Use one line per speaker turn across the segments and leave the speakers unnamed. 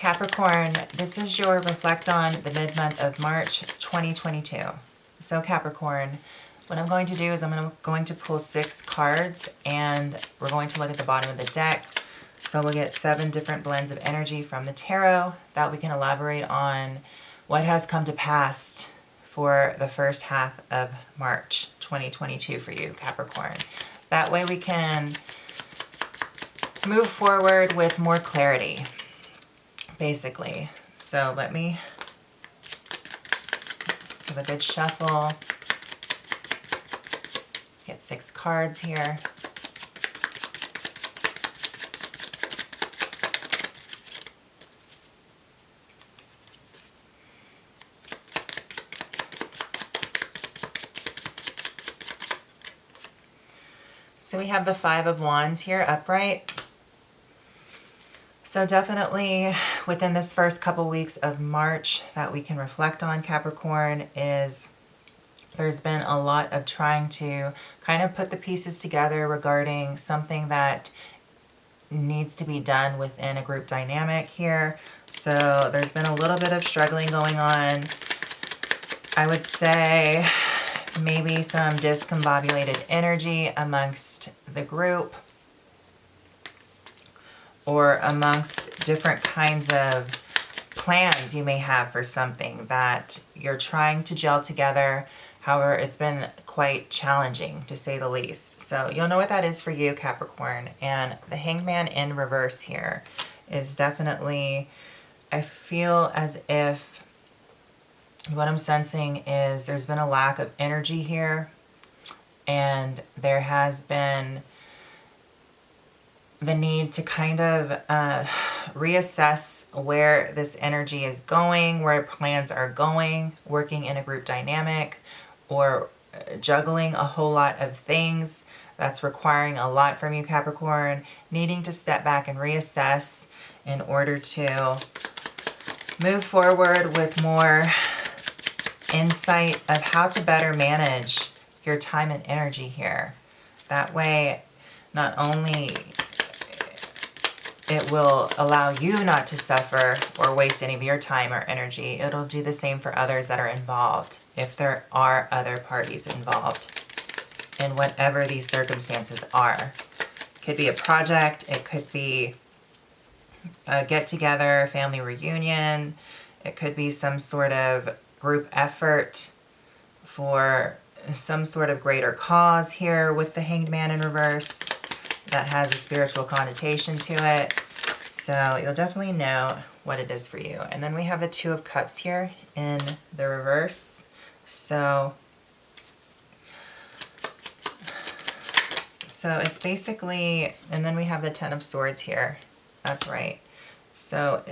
Capricorn, this is your reflect on the mid-month of March 2022. So Capricorn, what I'm going to do is I'm going to pull 6 cards and we're going to look at the bottom of the deck. So we'll get 7 different blends of energy from the tarot that we can elaborate on what has come to pass for the first half of March 2022 for you, Capricorn. That way we can move forward with more clarity, basically. So let me give a good shuffle. Get 6 cards here. So we have the 5 of Wands here upright. So definitely within this first couple weeks of March that we can reflect on, Capricorn, is there's been a lot of trying to kind of put the pieces together regarding something that needs to be done within a group dynamic here. So there's been a little bit of struggling going on. I would say maybe some discombobulated energy amongst the group or amongst different kinds of plans you may have for something that you're trying to gel together. However, it's been quite challenging, to say the least. So you'll know what that is for you, Capricorn. And the Hangman in reverse here is definitely, I feel as if what I'm sensing is there's been a lack of energy here, and there has been the need to kind of reassess where this energy is going, where plans are going, working in a group dynamic, or juggling a whole lot of things that's requiring a lot from you, Capricorn, needing to step back and reassess in order to move forward with more insight of how to better manage your time and energy here. That way, not only it will allow you not to suffer or waste any of your time or energy, it'll do the same for others that are involved, if there are other parties involved in whatever these circumstances are. It could be a project, it could be a get-together, family reunion, it could be some sort of group effort for some sort of greater cause here with the Hanged Man in reverse that has a spiritual connotation to it. So you'll definitely know what it is for you. And then we have the 2 of Cups here in the reverse. So it's basically, and then we have the 10 of Swords here upright. So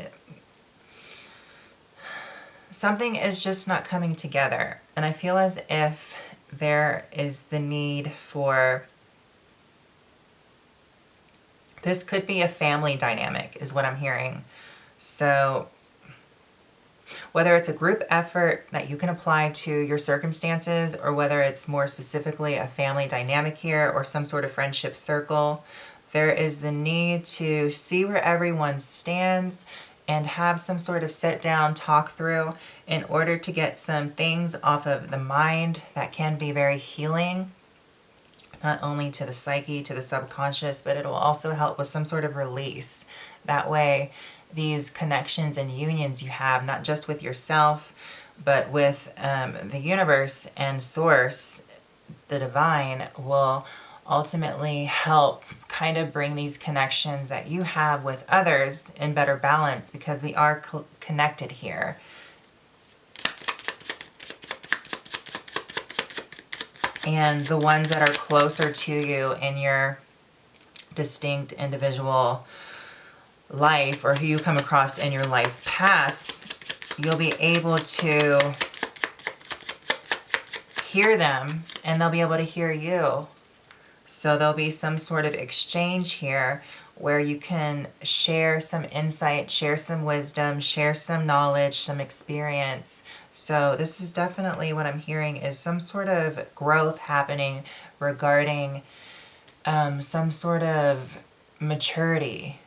something is just not coming together. And I feel as if there is the need for, this could be a family dynamic is what I'm hearing. So whether it's a group effort that you can apply to your circumstances, or whether it's more specifically a family dynamic here or some sort of friendship circle, there is the need to see where everyone stands and have some sort of sit down, talk through in order to get some things off of the mind that can be very healing, not only to the psyche, to the subconscious, but it will also help with some sort of release. That way, these connections and unions you have, not just with yourself, but with the universe and source, the divine, will ultimately help kind of bring these connections that you have with others in better balance, because we are connected here. And the ones that are closer to you in your distinct individual life, or who you come across in your life path, you'll be able to hear them and they'll be able to hear you. So there'll be some sort of exchange here where you can share some insight, share some wisdom, share some knowledge, some experience. So this is definitely what I'm hearing is some sort of growth happening regarding some sort of maturity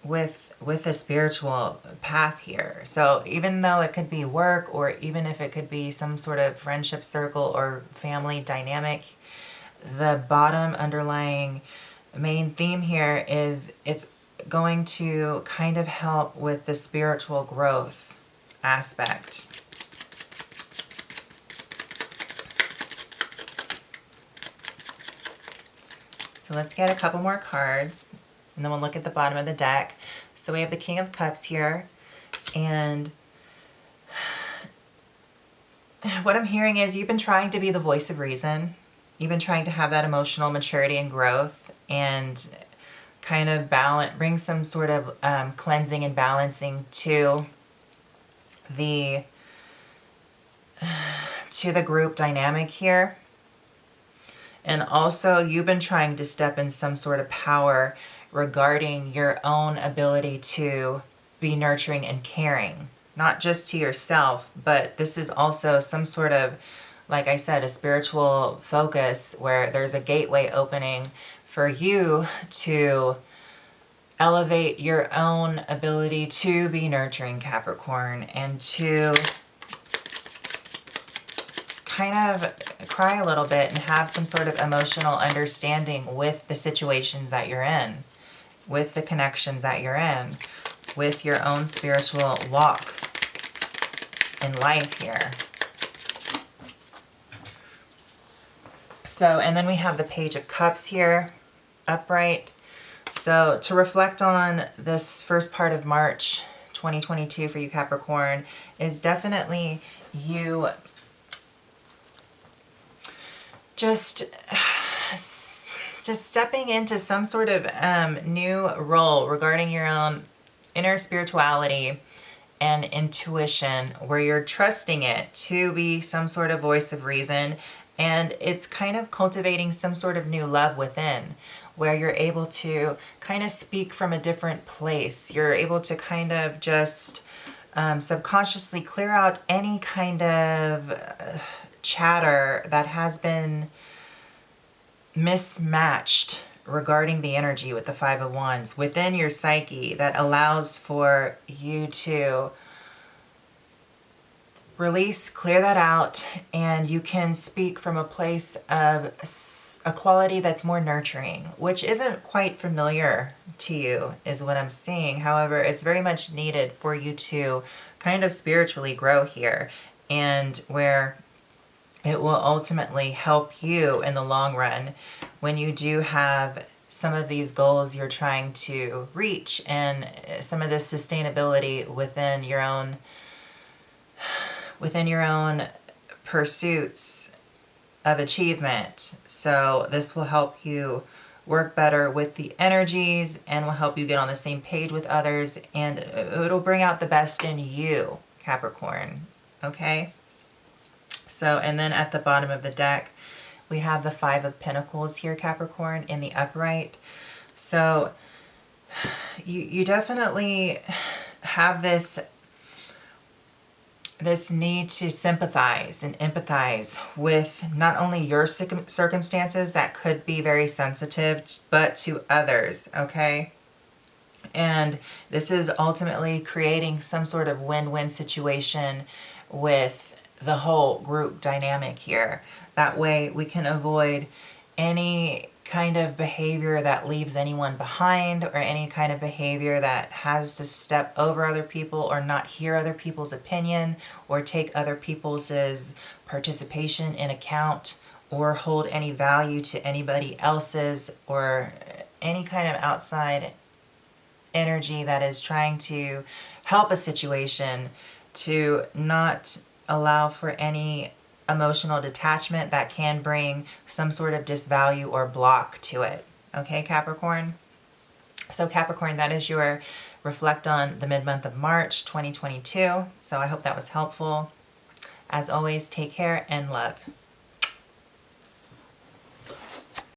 with a spiritual path here. So even though it could be work, or even if it could be some sort of friendship circle or family dynamic, the bottom underlying main theme here is it's going to kind of help with the spiritual growth aspect. So let's get a couple more cards, and then we'll look at the bottom of the deck. So we have the King of Cups here, and what I'm hearing is you've been trying to be the voice of reason. You've been trying to have that emotional maturity and growth, and kind of bring some sort of cleansing and balancing to the group dynamic here. And also you've been trying to step in some sort of power regarding your own ability to be nurturing and caring, not just to yourself, but this is also some sort of, like I said, a spiritual focus where there's a gateway opening for you to elevate your own ability to be nurturing, Capricorn, and to kind of cry a little bit and have some sort of emotional understanding with the situations that you're in, with the connections that you're in, with your own spiritual walk in life here. So, and then we have the Page of Cups here, upright. So to reflect on this first part of March 2022 for you, Capricorn, is definitely you just stepping into some sort of new role regarding your own inner spirituality and intuition, where you're trusting it to be some sort of voice of reason, and it's kind of cultivating some sort of new love within, where you're able to kind of speak from a different place. You're able to kind of just subconsciously clear out any kind of chatter that has been mismatched regarding the energy with the Five of Wands within your psyche, that allows for you to release, clear that out, and you can speak from a place of a quality that's more nurturing, which isn't quite familiar to you, is what I'm seeing. However, it's very much needed for you to kind of spiritually grow here, and where it will ultimately help you in the long run when you do have some of these goals you're trying to reach, and some of this sustainability within your own pursuits of achievement. So this will help you work better with the energies, and will help you get on the same page with others, and it'll bring out the best in you, Capricorn. Okay? So, and then at the bottom of the deck, we have the Five of Pentacles here, Capricorn, in the upright. So you definitely have this need to sympathize and empathize with not only your circumstances that could be very sensitive, but to others, okay? And this is ultimately creating some sort of win-win situation with the whole group dynamic here. That way we can avoid any kind of behavior that leaves anyone behind, or any kind of behavior that has to step over other people, or not hear other people's opinion, or take other people's participation in account, or hold any value to anybody else's, or any kind of outside energy that is trying to help a situation, to not allow for any emotional detachment that can bring some sort of disvalue or block to it. Okay, Capricorn? So Capricorn, that is your reflect on the mid-month of March 2022. So I hope that was helpful. As always, take care and love.